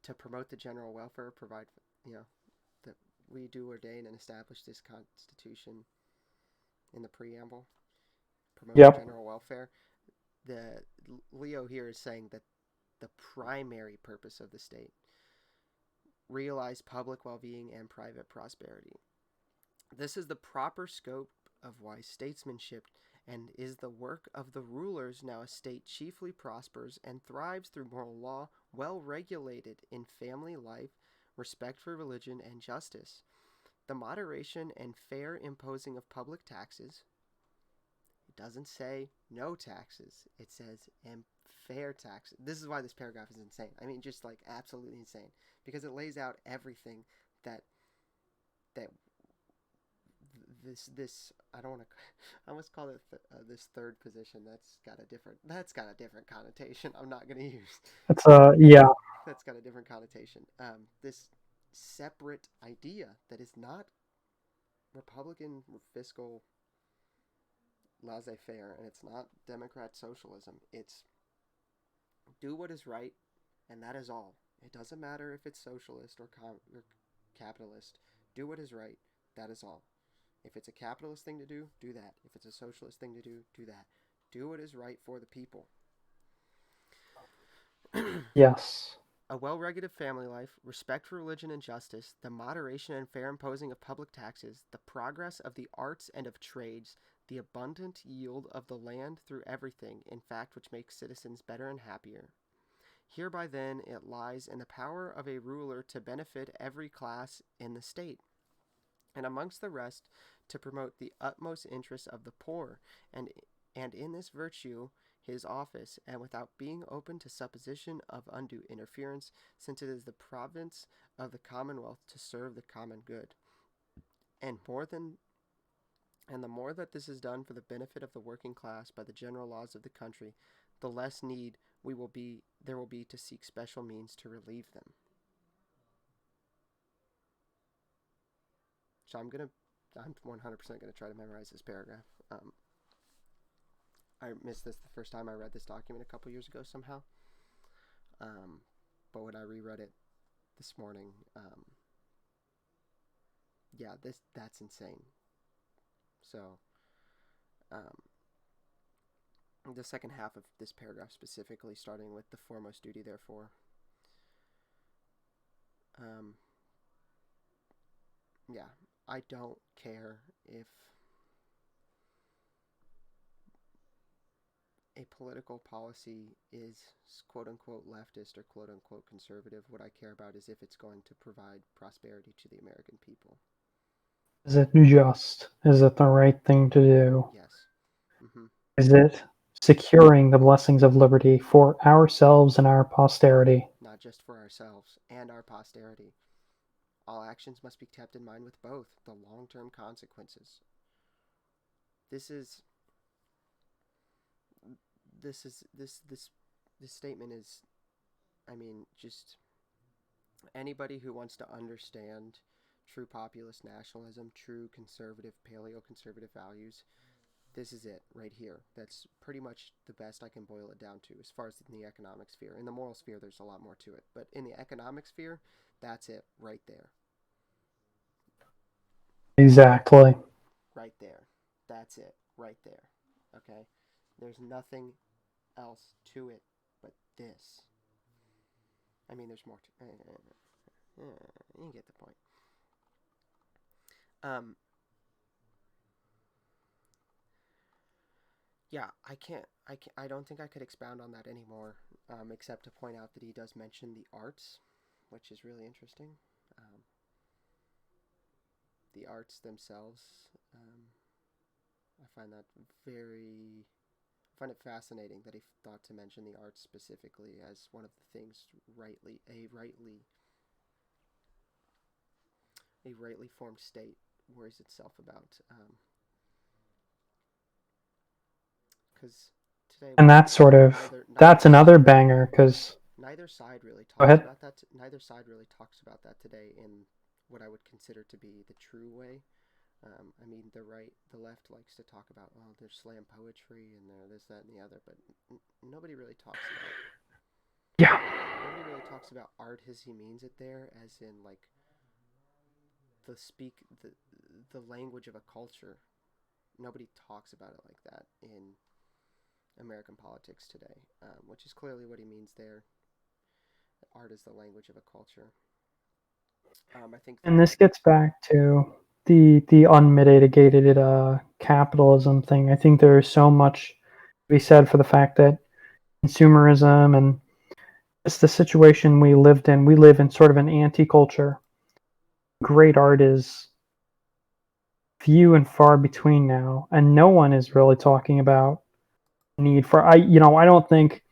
to promote the general welfare, provide that we do ordain and establish this Constitution in the preamble, promote the general welfare. The Leo here is saying that the primary purpose of the state, realize public well-being and private prosperity. This is the proper scope of wise statesmanship, and is the work of the rulers. Now a state chiefly prospers and thrives through moral law, well regulated in family life, respect for religion and justice, the moderation and fair imposing of public taxes. It doesn't say no taxes, it says fair taxes. This is why this paragraph is insane. I mean, just like absolutely insane, because it lays out everything that this I don't want to I almost call it this third position. That's got a different connotation. I'm not going to use. That's got a different connotation. This separate idea that is not Republican fiscal laissez-faire, and it's not Democrat socialism. It's do what is right, and that is all. It doesn't matter if it's socialist or capitalist. Do what is right. That is all. If it's a capitalist thing to do, do that. If it's a socialist thing to do, do that. Do what is right for the people. Yes. A well-regulated family life, respect for religion and justice, the moderation and fair imposing of public taxes, the progress of the arts and of trades, the abundant yield of the land through everything, in fact, which makes citizens better and happier. Hereby, then, it lies in the power of a ruler to benefit every class in the state, and amongst the rest, to promote the utmost interests of the poor, and in this virtue his office, and without being open to supposition of undue interference, since it is the province of the commonwealth to serve the common good. And the more that this is done for the benefit of the working class by the general laws of the country, the less need there will be to seek special means to relieve them. So I'm 100% gonna try to memorize this paragraph. I missed this the first time I read this document a couple years ago somehow. But when I reread it this morning, that's insane. So, the second half of this paragraph specifically, starting with the foremost duty, therefore. I don't care if a political policy is quote-unquote leftist or quote-unquote conservative. What I care about is if it's going to provide prosperity to the American people. Is it just? Is it the right thing to do? Yes. Mm-hmm. Is it securing the blessings of liberty for ourselves and our posterity? Not just for ourselves and our posterity. All actions must be kept in mind with both the long-term consequences. This statement is, just anybody who wants to understand true populist nationalism, true conservative, paleo-conservative values, This is it right here. That's pretty much the best I can boil it down to as far as in the economic sphere. In the moral sphere, there's a lot more to it. But in the economic sphere, that's it right there. Exactly. Right there. That's it right there. Okay? There's nothing else to it but this. I mean, there's more to you get the point. Yeah, I don't think I could expound on that anymore, except to point out that he does mention the arts, which is really interesting. The arts themselves, I find that I find it fascinating that he thought to mention the arts specifically as one of the things a rightly formed state worries itself about. Because today, And that's sort of that's another banger because neither side really go talks ahead. about that. Neither side really talks about that today in what I would consider to be the true way. I mean, the left likes to talk about, well, there's slam poetry and there this, that, and the other, but nobody really talks about. Yeah. Nobody really talks about art as he means it there, as in like the language of a culture. Nobody talks about it like that in American politics today, which is clearly what he means there. Art is the language of a culture. I think. And this gets back to the unmitigated capitalism thing. I think there is so much to be said for the fact that consumerism and it's the situation we lived in. We live in sort of an anti-culture. Great art is few and far between now, and no one is really talking about the need for. I don't think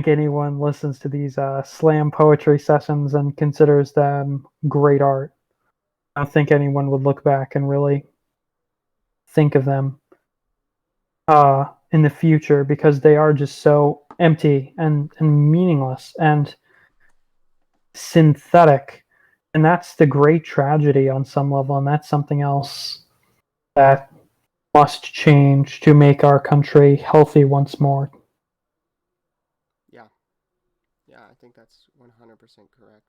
anyone listens to these slam poetry sessions and considers them great art. I don't think anyone would look back and really think of them in the future because they are just so empty and meaningless and synthetic. And that's the great tragedy on some level, and that's something else that must change to make our country healthy once more. Yeah, yeah, I think that's 100% correct.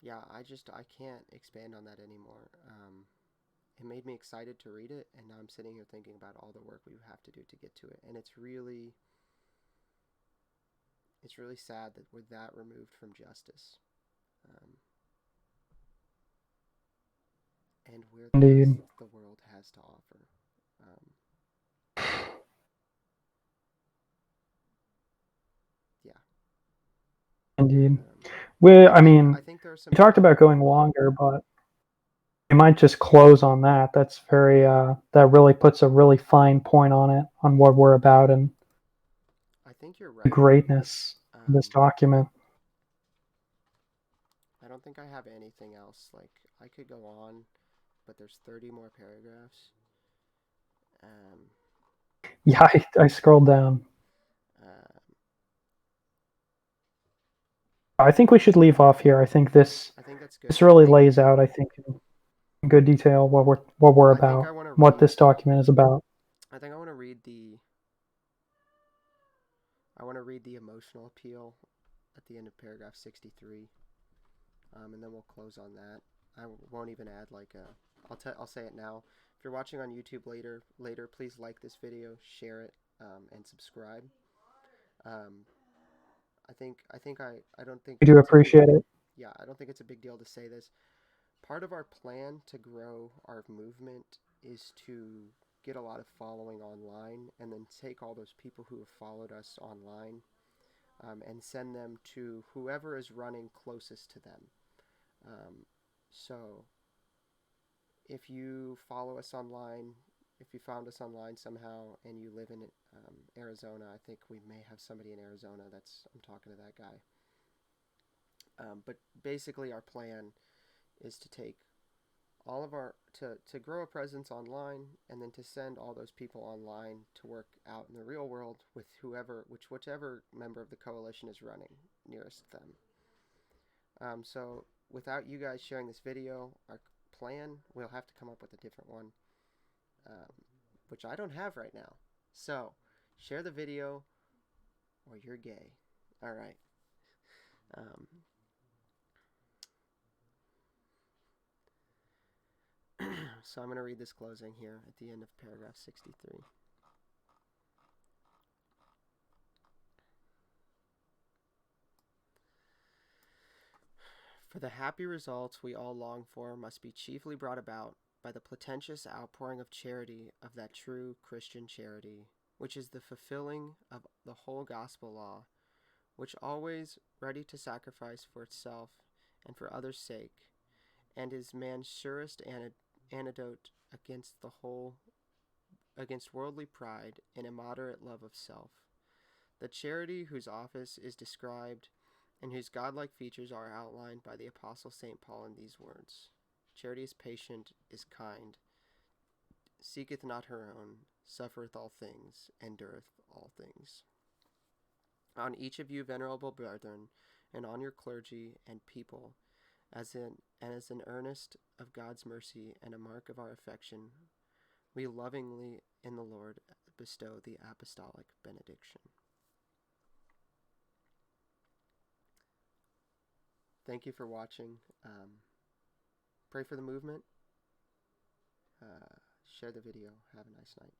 Yeah, I can't expand on that anymore. It made me excited to read it, and now I'm sitting here thinking about all the work we have to do to get to it, and it's really sad that we're that removed from justice, and where the Indeed. best the world has to offer. Yeah. Indeed. I think there are some. We talked about going longer, but we might just close on that. That's very that really puts a really fine point on it, on what we're about and I think you're the right. greatness of this document. I don't think I have anything else. Like, I could go on, but there's 30 more paragraphs. Yeah, I scrolled down. I think we should leave off here. I think that's good. this really lays out, I think, in good detail what we're about, what this document is about. I think I want to read the emotional appeal at the end of paragraph 63, and then we'll close on that. I won't even add like a. I'll say it now. If you're watching on YouTube later, please like this video, share it, and subscribe. I don't think I do appreciate it. Yeah, I don't think it's a big deal to say this. Part of our plan to grow our movement is to get a lot of following online and then take all those people who have followed us online and send them to whoever is running closest to them. So if you follow us online, if you found us online somehow and you live in Arizona, I think we may have somebody in Arizona I'm talking to that guy. But basically our plan is to take all of to grow a presence online and then to send all those people online to work out in the real world with whichever member of the coalition is running nearest them. So without you guys sharing this video, our plan, we'll have to come up with a different one, which I don't have right now. So share the video or you're gay. All right. So I'm going to read this closing here at the end of paragraph 63. For the happy results we all long for must be chiefly brought about by the plenteous outpouring of charity of that true Christian charity, which is the fulfilling of the whole gospel law, which always ready to sacrifice for itself and for others' sake, and is man's surest antidote against worldly pride and immoderate love of self. The charity whose office is described and whose godlike features are outlined by the Apostle St. Paul in these words: Charity is patient, is kind, seeketh not her own, suffereth all things, endureth all things. On each of you, venerable brethren, and on your clergy and people, as an earnest of God's mercy and a mark of our affection, we lovingly in the Lord bestow the apostolic benediction. Thank you for watching. Pray for the movement. Share the video. Have a nice night.